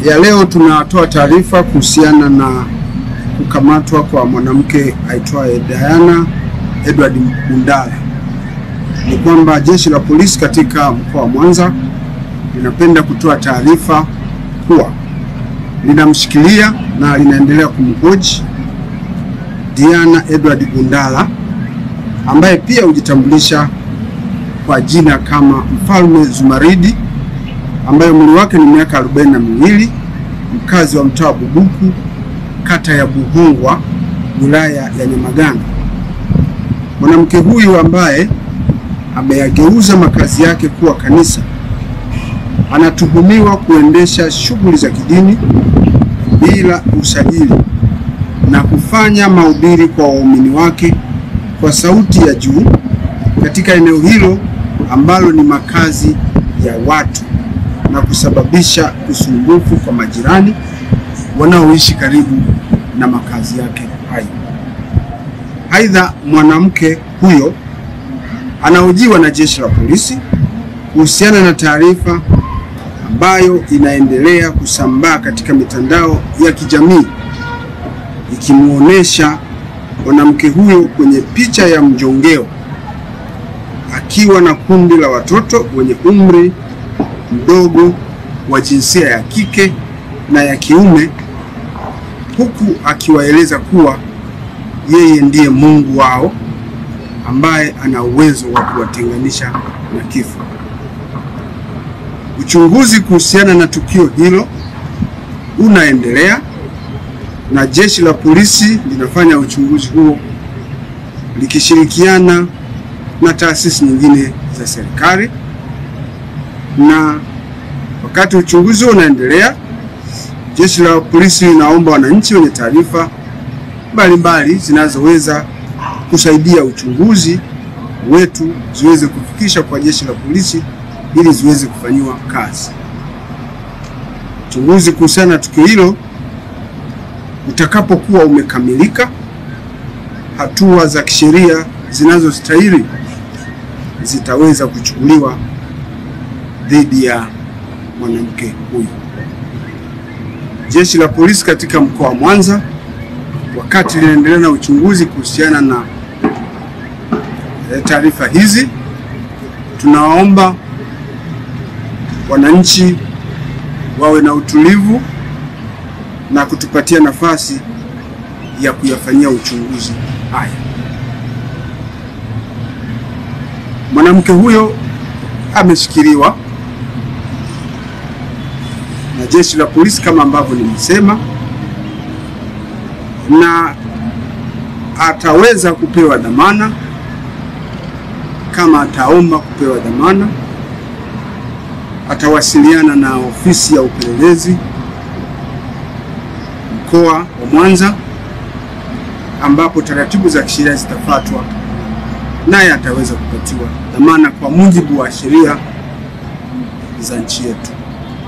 ya leo tunatoa taarifa kuhusiana na kukamatwa kwa mwanamke aitwaye Diana Edward Bundala. Ni kwamba jeshi la polisi katika mkoa wa Mwanza linapenda kutoa taarifa kuwa linamshikilia na linaendelea kumhoji Diana Edward Bundala ambaye pia hujitambulisha kwa jina kama Mfalme Zumaridi, ambaye umri wake ni miaka 42, mkazi wa mtaa Bubuku, kata ya Buhongwa, wilaya ya Nyamagana. Mwanamke huyu ambaye ameyageuza makazi yake kuwa kanisa anatuhumiwa kuendesha shughuli za kidini bila usajili na kufanya mahubiri kwa waumini wake kwa sauti ya juu katika eneo hilo ambalo ni makazi ya watu na kusababisha usumbufu kwa majirani wanaoishi karibu na makazi yake hayo. Aidha, mwanamke huyo anahojiwa na jeshi la polisi kuhusiana na taarifa ambayo inaendelea kusambaa katika mitandao ya kijamii ikimuonesha mwanamke huyo kwenye picha ya mjongeo akiwa na kundi la watoto wenye umri mdogo wa jinsia ya kike na ya kiume, huku akiwaeleza kuwa yeye ndiye Mungu wao ambaye ana uwezo wa kuwatenganisha na kifo. Uchunguzi kuhusiana na tukio hilo unaendelea na jeshi la polisi linafanya uchunguzi huo likishirikiana na taasisi nyingine za serikali. Na wakati uchunguzi unaendelea, jeshi la polisi linaomba wananchi wenye taarifa mbalimbali zinazoweza kusaidia uchunguzi wetu ziweze kufikisha kwa jeshi la polisi ili ziweze kufanyiwa kazi. Uchunguzi kuhusiana na tukio hilo utakapokuwa umekamilika, hatua za kisheria zinazostahili zitaweza kuchukuliwa dhidi ya mwanamke huyu. Jeshi la polisi katika mkoa wa Mwanza, wakati linaendelea na uchunguzi kuhusiana na taarifa hizi, tunawaomba wananchi wawe na utulivu na kutupatia nafasi ya kuyafanyia uchunguzi haya. Mwanamke huyo ameshikiliwa na jeshi la polisi kama ambavyo nimesema, na ataweza kupewa dhamana kama ataomba kupewa dhamana. Atawasiliana na ofisi ya upelelezi mkoa wa Mwanza ambapo taratibu za kisheria zitafuatwa, naye ataweza kupatiwa dhamana kwa mujibu wa sheria za nchi yetu.